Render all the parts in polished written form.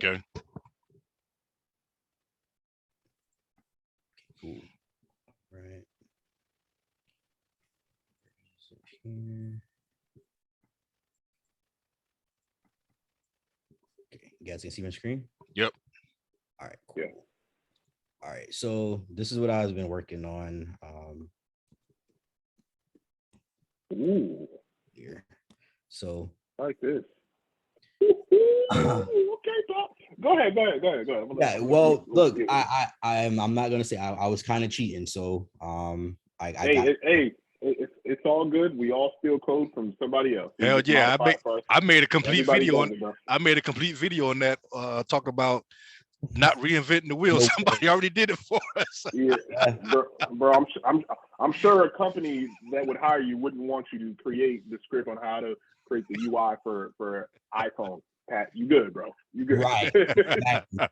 Okay. Cool. Right. So here. Okay, you guys can see my screen? Yep. All right, cool. Yeah. All right, so this is what I've been working on. Ooh. Here. So I like this. Okay, Bob. Go ahead. Yeah, well, look, I'm not gonna say I was kind of cheating, so it's all good. We all steal code from somebody else. Hell yeah, I made a complete video on that. Talk about not reinventing the wheel. Somebody already did it for us. Yeah, bro. I'm sure a company that would hire you wouldn't want you to create the script on how to create the UI for iPhone. Pat, you good, bro? You good? Right. Exactly.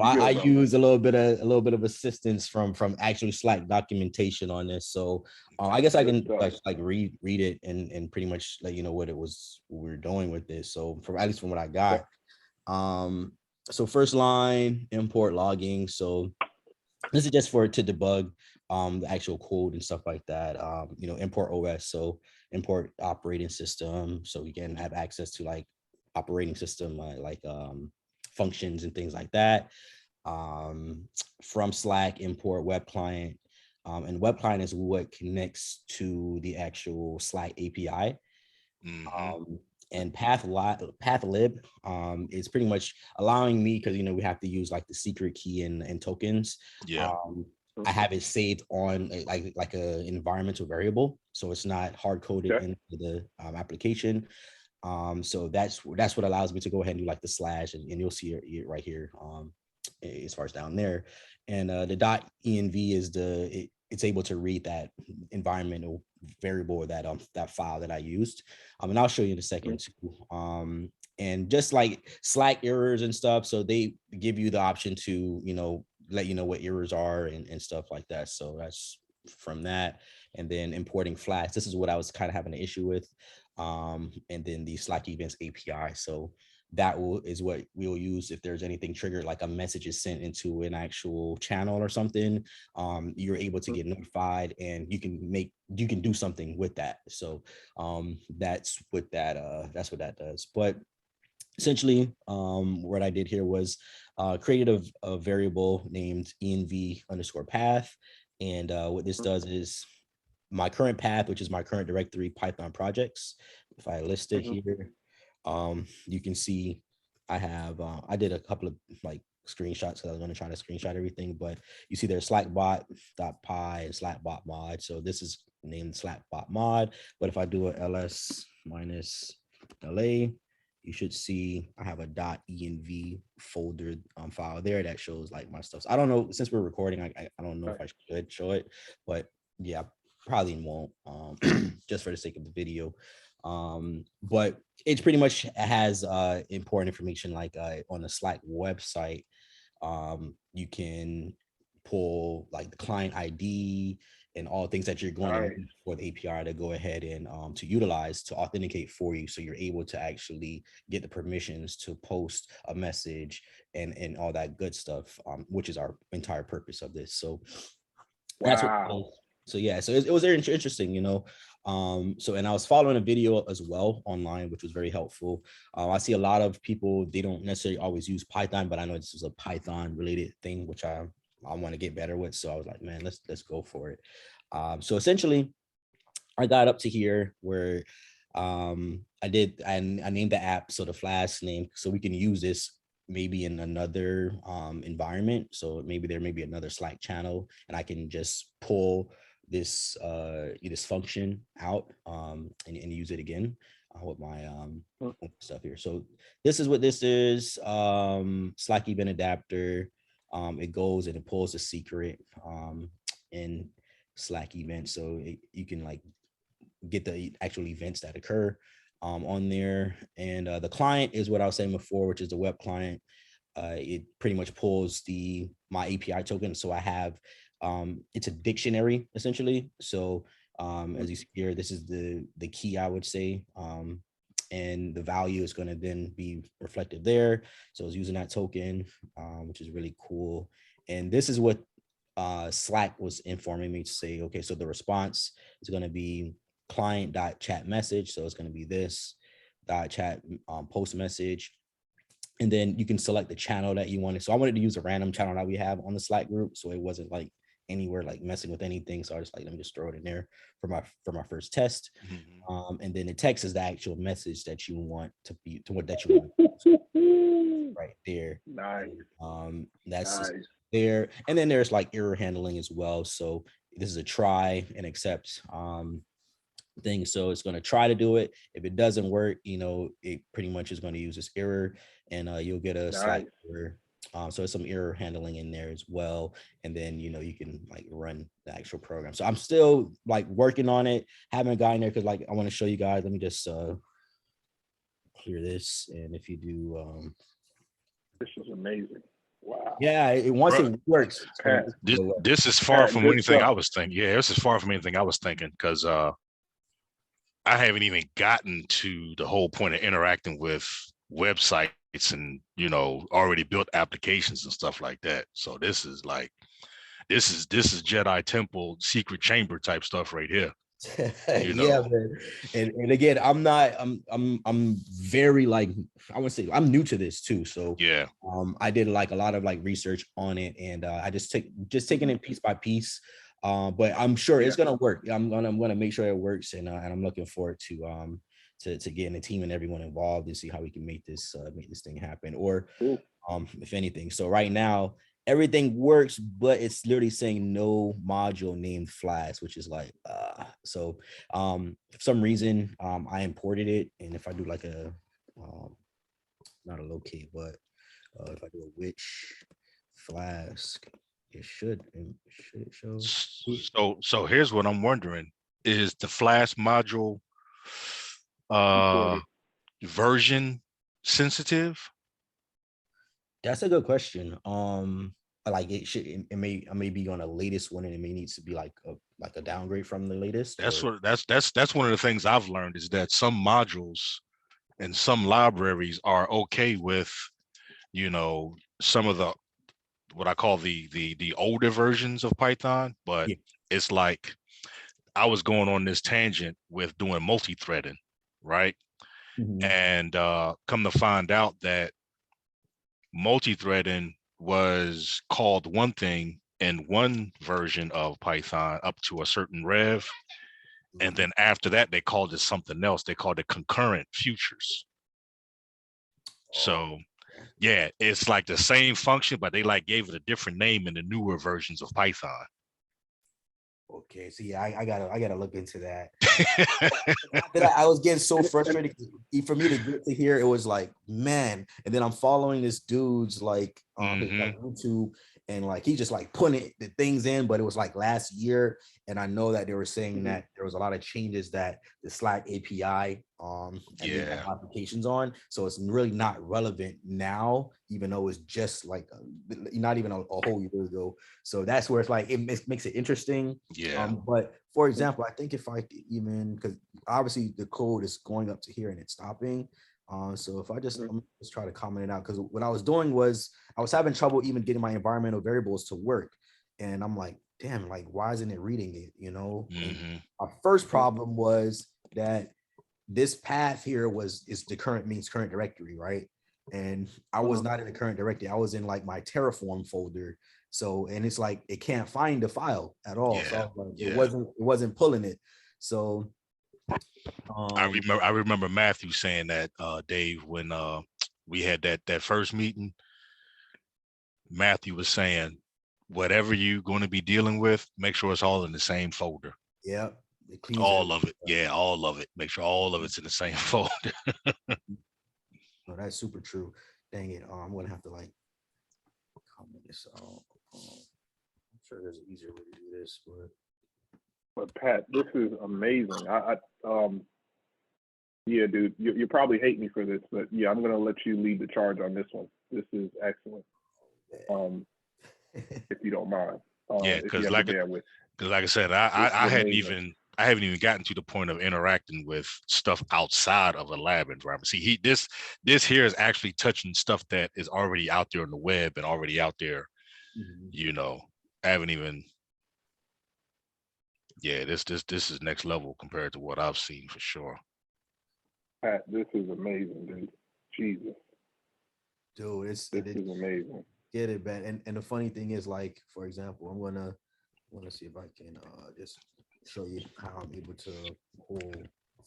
I use a little bit of assistance from actually Slack documentation on this. So I guess I can like read it and pretty much let you know what we're doing with this. So at least from what I got. So first line, import logging. So this is just to debug the actual code and stuff like that. Import OS, so import operating system, so we can have access to like operating system functions and things like that. From Slack, import web client, and web client is what connects to the actual Slack API. And pathlib is pretty much allowing me, because we have to use like the secret key and tokens. Yeah. I have it saved on like a environmental variable, so it's not hard coded into the application. So that's what allows me to go ahead and do like the slash, and you'll see it right here as far as down there. And the .env is it's able to read that environmental variable, or that file that I used. And I'll show you in a second too. And just like Slack errors and stuff, so they give you the option to let you know what errors are and stuff like that. So that's from that. And then importing flags, this is what I was kind of having an issue with. And then the Slack events API, so that is what we'll use if there's anything triggered, like a message is sent into an actual channel or something. You're able to get notified, and you can do something with that. So that's what that does. But essentially, what I did here was created a variable named env underscore path. And what this does is my current path, which is my current directory Python projects. If I list it here, you can see I have I did a couple of like screenshots, because I was going to try to screenshot everything, but you see there's slackbot.py and slackbot mod. So this is named slackbot mod. But if I do a ls minus la, you should see I have a .env folder file there that shows like my stuff. So I don't know, since we're recording, I don't know if I should show it, but yeah, probably won't, just for the sake of the video. But it pretty much has important information, like on the Slack website. You can pull like the client ID and all things that you're going to use for the API to go ahead and to utilize to authenticate for you, so you're able to actually get the permissions to post a message and all that good stuff, which is our entire purpose of this. So that's what. So yeah, so it was very interesting, so, and I was following a video as well online, which was very helpful. I see a lot of people, they don't necessarily always use Python, but I know this is a Python related thing, which I want to get better with. So I was like, man, let's go for it. So essentially I got up to here where I named the app, so the Flash name, so we can use this maybe in another environment. So maybe there may be another Slack channel, and I can just pull this this function out and use it again with my stuff here. So this is what this is. Slack event adapter. It goes and it pulls the secret in Slack event, so you can like get the actual events that occur on there. And the client is what I was saying before, which is the web client. It pretty much pulls my API token. So I have it's a dictionary essentially. So as you see here, this is the key, I would say. and the value is going to then be reflected there. So it's using that token, which is really cool. And this is what Slack was informing me to say, okay, so the response is going to be client.chat message. So it's going to be this .chat post message. And then you can select the channel that you wanted. So I wanted to use a random channel that we have on the Slack group. So it wasn't like anywhere like messing with anything. So I just like, let me just throw it in there for my first test. And then the text is the actual message that you want to be to what that you want right there. Nice. That's nice. there. And then there's like error handling as well. So this is a try and accept thing. So it's going to try to do it. If it doesn't work, it pretty much is going to use this error, and you'll get a Slack error. So there's some error handling in there as well. And then, you can like run the actual program. So I'm still like working on it. Haven't gotten there because like I want to show you guys. Let me just clear this. And if you do, this is amazing. Wow. Yeah, once it works. This is far from anything I was thinking. Yeah, this is far from anything I was thinking because I haven't even gotten to the whole point of interacting with websites and already built applications and stuff like that. So this is Jedi Temple secret chamber type stuff right here. Yeah, man. And again, I'm very like, I would say I'm new to this too. So yeah, I did like a lot of like research on it, and I just taking it piece by piece. But I'm sure it's gonna work. I'm gonna make sure it works, and I'm looking forward to getting the team and everyone involved and see how we can make this thing happen. Or if anything. So right now everything works, but it's literally saying no module named Flask, which is like so for some reason I imported it, and if I do like a not a locate, but if I do a which Flask, it should show. So here's what I'm wondering: is the Flask module version sensitive? That's a good question. Like I may be on the latest one, and it may need to be like a downgrade from the latest. That's one of the things I've learned is that some modules and some libraries are okay with some of the what I call the older versions of Python, but it's like I was going on this tangent with doing multi-threading, right? And come to find out that multi-threading was called one thing in one version of Python up to a certain rev. And then after that, they called it something else. They called it concurrent futures. So yeah, it's like the same function, but they like gave it a different name in the newer versions of Python. Okay, so yeah, I gotta look into that. I was getting so frustrated for me to get to here. It was like, man, and then I'm following this dude's like YouTube, and like he just like putting the things in, but it was like last year, and I know that they were saying that there was a lot of changes that the Slack API applications on, so it's really not relevant now, even though it's just like not even a whole year ago. So that's where it's like it makes it interesting. But for example, I think if I even, because obviously the code is going up to here and it's stopping. So if I just try to comment it out, because what I was doing was I was having trouble even getting my environmental variables to work, and I'm like, damn, like why isn't it reading it? Our first problem was that this path here is the current directory, right? And I was not in the current directory. I was in like my Terraform folder. So, and it's like it can't find the file at all. So like, it wasn't pulling it. So I remember Matthew saying that, Dave, when we had that first meeting. Matthew was saying, whatever you're going to be dealing with, make sure it's all in the same folder. Yeah. All of it. Yeah, all of it. Make sure all of it's in the same folder. No, that's super true. Dang it. I'm going to have to like comment this out. I'm sure there's an easier way to do this, but Pat, this is amazing. Yeah, dude, you probably hate me for this, but yeah, I'm going to let you lead the charge on this one. This is excellent. If you don't mind. Yeah, because like I said, I hadn't even I haven't even gotten to the point of interacting with stuff outside of a lab environment. See, this here is actually touching stuff that is already out there on the web and already out there. You know, I haven't even. Yeah, this is next level compared to what I've seen for sure. Pat, this is amazing, dude. Jesus, Dude, this is amazing. Get it, man. And the funny thing is, like, for example, I'm gonna see if I can just show you how I'm able to pull.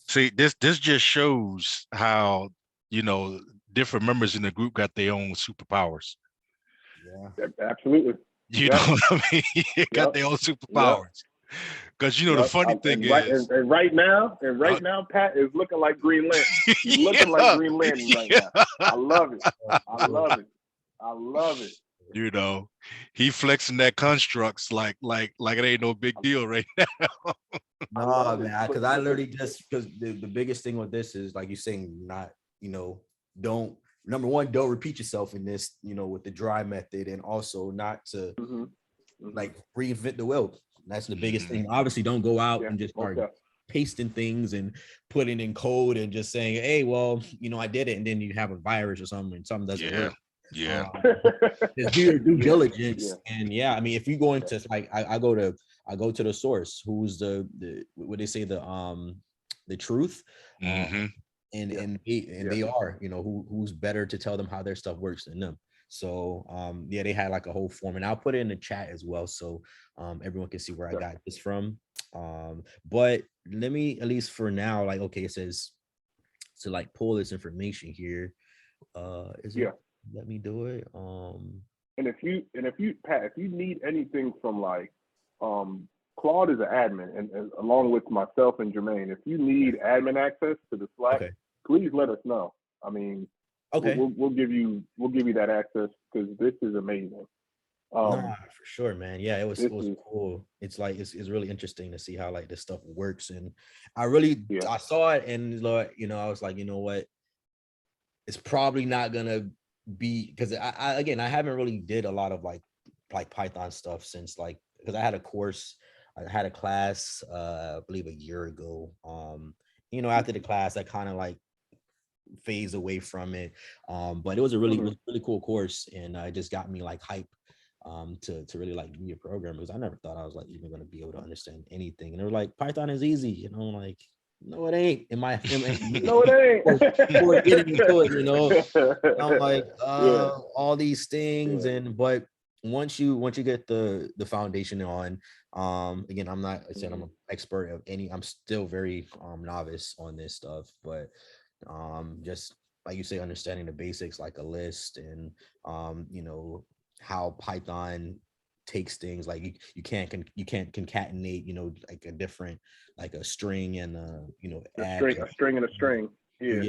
See, this just shows how, you know, different members in the group got their own superpowers. Yeah, Absolutely. You know what I mean? They got their own superpowers. Because you know the funny thing is, right now, Pat is looking like Green Lantern. He's looking like Green Lantern right now. I love it. I love it. I love it. You know, he flexing that constructs like it ain't no big deal right now. No, man, because I literally just because the biggest thing with this is like you're saying, not, you know, don't number one, don't repeat yourself in this, you know, with the dry method, and also not to like reinvent the wheel. That's the biggest thing. Obviously, don't go out and just start pasting things and putting in code and just saying, hey, well, you know, I did it, and then you have a virus or something and something doesn't work. Yeah. Just do your due diligence. And I mean, if you go into like I go to the source, who's the what they say, the truth. And they are, you know, who's better to tell them how their stuff works than them. So they had like a whole form, and I'll put it in the chat as well, so everyone can see where I got this from. But let me, at least for now, like, okay, it says to like pull this information here. Let me do it. And if you Pat, if you need anything from like Claude is an admin, and along with myself and Jermaine, if you need admin access to the Slack, please let us know. I mean, we'll give you that access, because this is amazing. For sure, man. Yeah, it was cool. It's like it's really interesting to see how like this stuff works, and I saw it, and you know, I was like, you know what, it's probably not gonna be, because I again, I haven't really did a lot of like Python stuff since, like, because I had a class I believe a year ago. You know, after the class I kind of like phased away from it, but it was a really cool course, and it just got me like hype to really like be a programmer, because I never thought I was like even going to be able to understand anything. And they were like, Python is easy, you know, like, no, it ain't. No, it ain't. We're getting into it, you know. I'm like, all these things, but once you get the foundation on, again, I'm not, I said I'm an expert of any. I'm still very novice on this stuff, but just like you say, understanding the basics like a list, and you know, how Python takes things, like you can't concatenate, you know, like a different, like a string and you know, a string and a string. Or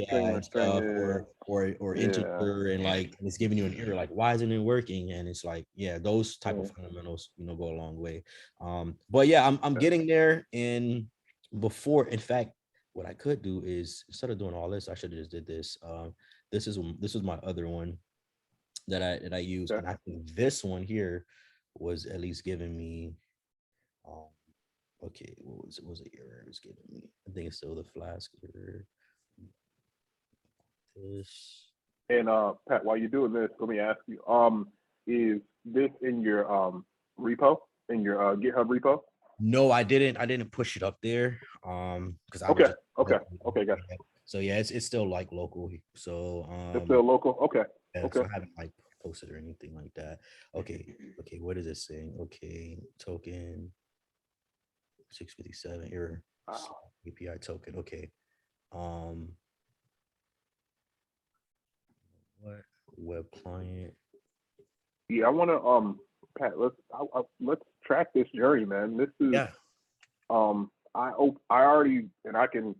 integer, and like it's giving you an error, like why isn't it working? And it's like, those type of fundamentals, you know, go a long way. But I'm getting there. And before, in fact, what I could do is, instead of doing all this, I should have just did this. This is my other one that I used, and I think this one here was at least giving me okay, what was the error it was giving me? I think it's still the Flask error. This. And Pat, while you're doing this, let me ask you, is this in your repo, in your GitHub repo? No, I didn't push it up there. Because okay, gotcha. So it's still like local. So it's still local. Okay. So I haven't like posted or anything like that. Okay, what is it saying? Okay, token 657 error. API token. Okay. What web client? Yeah, I want to Pat, let's track this journey, man. This is I already, and I can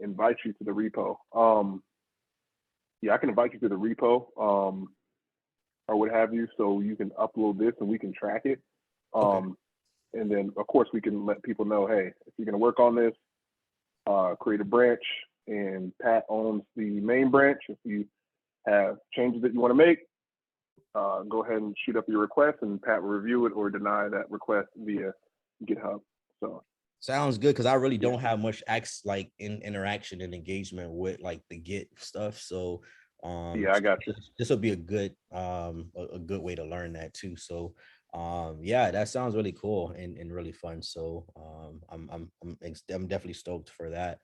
invite you to the repo. I can invite you to the repo or what have you, so you can upload this and we can track it. And then of course we can let people know, hey, if you're gonna work on this, create a branch, and Pat owns the main branch. If you have changes that you want to make, go ahead and shoot up your request, and Pat will review it or deny that request via GitHub. So Sounds good, because I really don't have much interaction and engagement with like the Git stuff. So Yeah, I got you. This will be a good way to learn that too. So yeah, that sounds really cool and really fun. So I'm definitely stoked for that.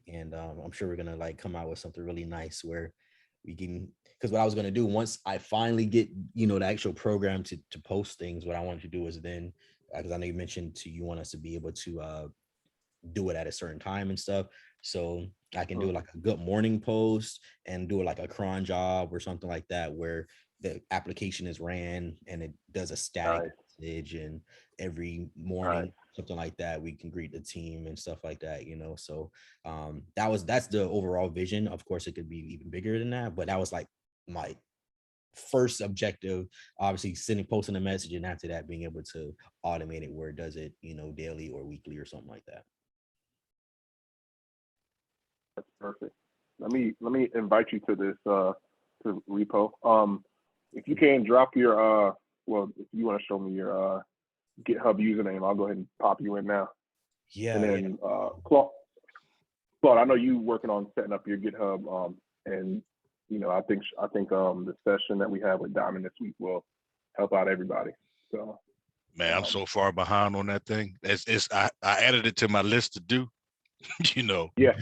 And I'm sure we're gonna like come out with something really nice where we can, because what I was gonna do once I finally get, the actual program to post things, what I wanted to do is then, because I know you mentioned you want us to be able to do it at a certain time and stuff. So I can do like a good morning post and do it like a cron job or something like that, where the application is ran and it does a static message, and every morning, something like that, we can greet the team and stuff like that, So that's the overall vision. Of course, it could be even bigger than that, but that was like my first objective, obviously posting a message, and after that being able to automate it where it does it, daily or weekly or something like that. That's perfect. Let me invite you to this to repo. If you can drop your if you want to show me your GitHub username, I'll go ahead and pop you in now. Yeah. And then Claude, I know you working on setting up your GitHub, and I think the session that we have with Diamond this week will help out everybody. So man, I'm so far behind on that thing. I added it to my list to do. Yeah.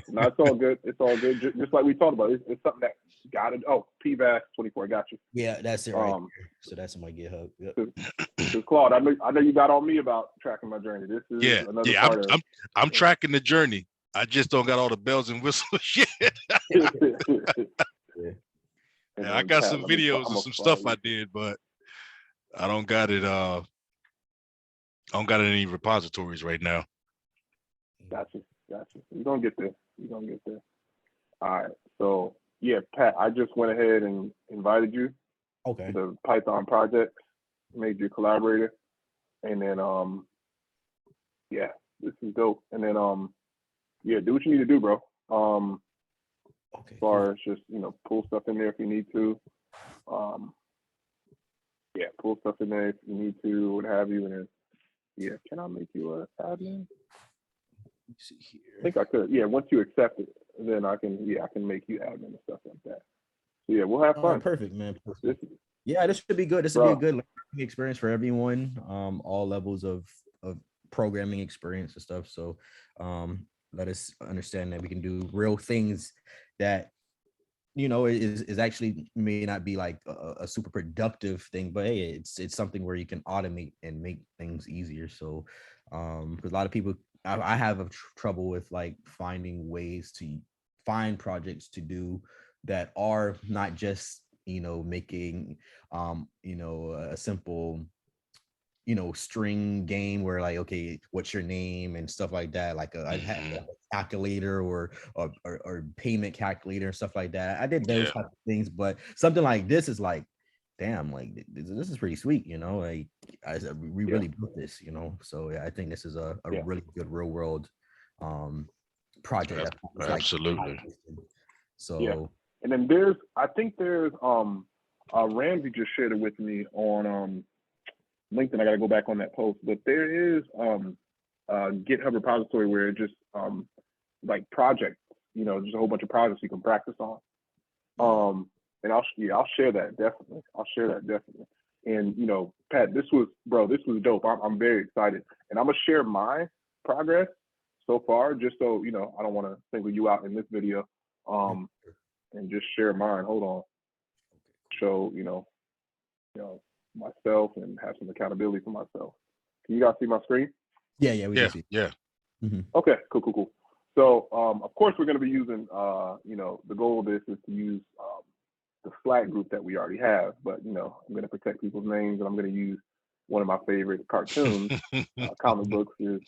No, it's all good. It's all good. Just like we talked about, it's something that got it. Oh, PVAS 24, got you. Yeah, that's it right there. So that's in my GitHub. Yep. Claude, I know you got on me about tracking my journey. This is another part of. I'm tracking the journey. I just don't got all the bells and whistles yet. Yeah, I got some videos of some stuff I did, but I don't got it. I don't got any repositories right now. Gotcha. You're gonna get there. All right. So yeah, Pat, I just went ahead and invited you to the Python project, made you a collaborator, and then yeah, this is dope. And then yeah, do what you need to do, bro. As far as just pull stuff in there if you need to. Yeah, pull stuff in there if you need to, what have you. And then yeah, can I make you an admin? Let me see here. I think I could. Yeah, once you accept it, then I can make you admin and stuff like that. So yeah, we'll have fun. Perfect, man. Yeah, this should be good. This will be a good learning experience for everyone. All levels of programming experience and stuff. So let us understand that we can do real things that is actually may not be like a super productive thing, but hey, it's something where you can automate and make things easier. So because a lot of people, I have trouble with like finding ways to find projects to do that are not just making a simple string game where like, okay, what's your name and stuff like that, like I had a calculator or payment calculator and stuff like that. I did those type of things, but something like this is like, damn, like this is pretty sweet, like we really built this, so yeah, I think this is a really good real world project. Absolutely. So and then I think there's Ramsey just shared it with me on LinkedIn. I gotta go back on that post, but there is a GitHub repository where it just like projects, just a whole bunch of projects you can practice on. And I'll share that definitely. And Pat, this was dope. I'm very excited, and I'm gonna share my progress so far, just so I don't want to single you out in this video, and just share mine. Hold on, show myself and have some accountability for myself. Can you guys see my screen? Yeah, we can see. Yeah. Mm-hmm. Okay, cool. So of course we're going to be using the goal of this is to use the Slack group that we already have, but I'm going to protect people's names, and I'm going to use one of my favorite cartoons, comic books. Is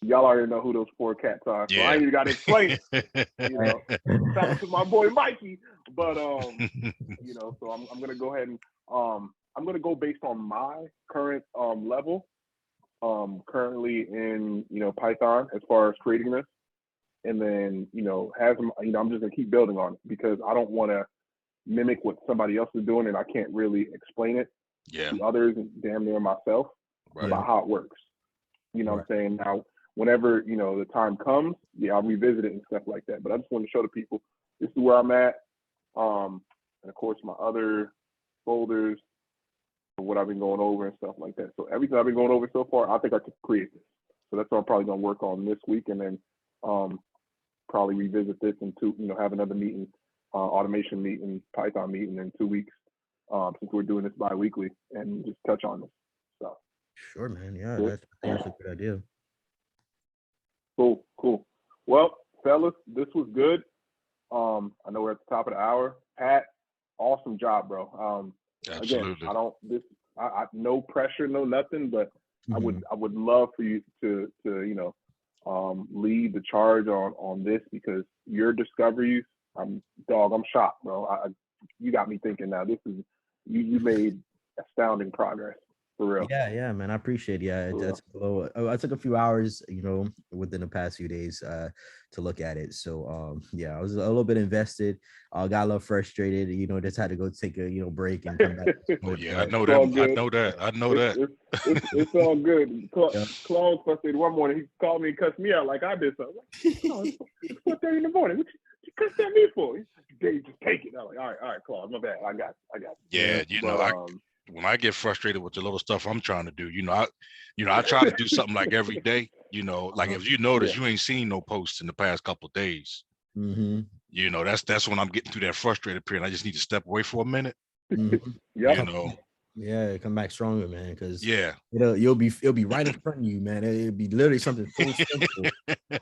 y'all already know who those 4 cats are, so I ain't even got to explain it. Shout out to my boy Mikey, but so I'm going to go ahead and I'm going to go based on my current level, currently in Python as far as creating this, and then I'm just going to keep building on it because I don't want to mimic what somebody else is doing and I can't really explain it to others and damn near myself about how it works. You know what I'm saying? Now, whenever, you know, the time comes, I'll revisit it and stuff like that. But I just want to show the people this is where I'm at. And of course, my other folders for what I've been going over and stuff like that. So everything I've been going over so far, I think I could create this. So that's what I'm probably going to work on this week, and then probably revisit this and have another meeting, automation meeting, Python meeting in 2 weeks, since we're doing this bi-weekly, and just touch on this stuff. Sure, man. Yeah, that's a good idea. Cool. Well, fellas, this was good. I know we're at the top of the hour. Pat, awesome job, bro. Absolutely. Again, I no pressure, no nothing, but I would love for you to lead the charge on this, because your discoveries, I'm shocked, bro. You got me thinking now. This is you made astounding progress. For real. Yeah, man. I appreciate it. Yeah, I took a few hours, within the past few days to look at it. So I was a little bit invested. Got a little frustrated, just had to go take a break and come back. I know that. I know that. It's all good. Claude's frustrated one morning. He called me and cussed me out like I did something. It's 4:30 in the morning. What you cussed at me for? Just take it. I'm like, all right, Claude, my bad. I got it. Yeah, when I get frustrated with the little stuff I'm trying to do, I try to do something like every day, like if you notice, you ain't seen no posts in the past couple of days. That's when I'm getting through that frustrated period. I just need to step away for a minute. Yeah, come back stronger, man. Because it'll be right in front of you, man. It'll be literally something so simple,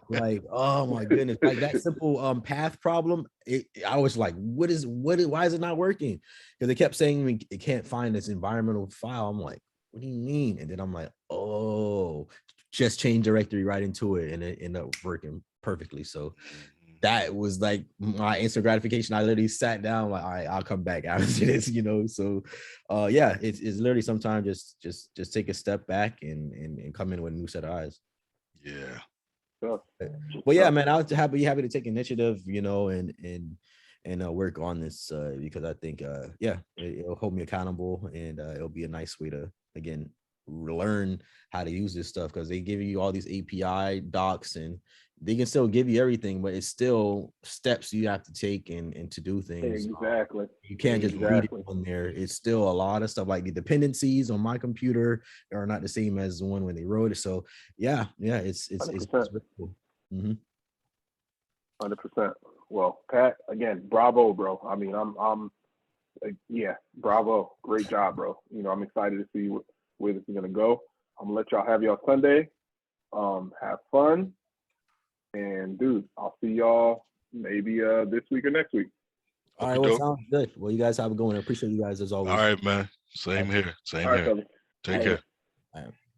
like, oh my goodness, like that simple path problem. I was like, why is it not working? Because they kept saying it can't find this environmental file. I'm like, what do you mean? And then I'm like, oh, just change directory right into it, and it ended up working perfectly. So that was like my instant gratification. I literally sat down like, all right, I'll come back after this, So it's literally sometimes just take a step back and come in with a new set of eyes. Yeah. Well, yeah, man, I'll happy to take initiative, and work on this because I think it'll hold me accountable, and it'll be a nice way to again learn how to use this stuff, because they give you all these API docs and they can still give you everything, but it's still steps you have to take and to do things. Exactly. You can't just read it on there. It's still a lot of stuff, like the dependencies on my computer are not the same as the one when they wrote it. So it's really cool. 100%. Well, Pat, again, bravo, bro. I mean, I'm bravo. Great job, bro. I'm excited to see where this is gonna go. I'm gonna let y'all have y'all Sunday. Have fun. And dude, I'll see y'all maybe this week or next week. All right, well, sounds good. Well, you guys have a good one. I appreciate you guys as always. All right, man. Same here. All right, Take care. All right.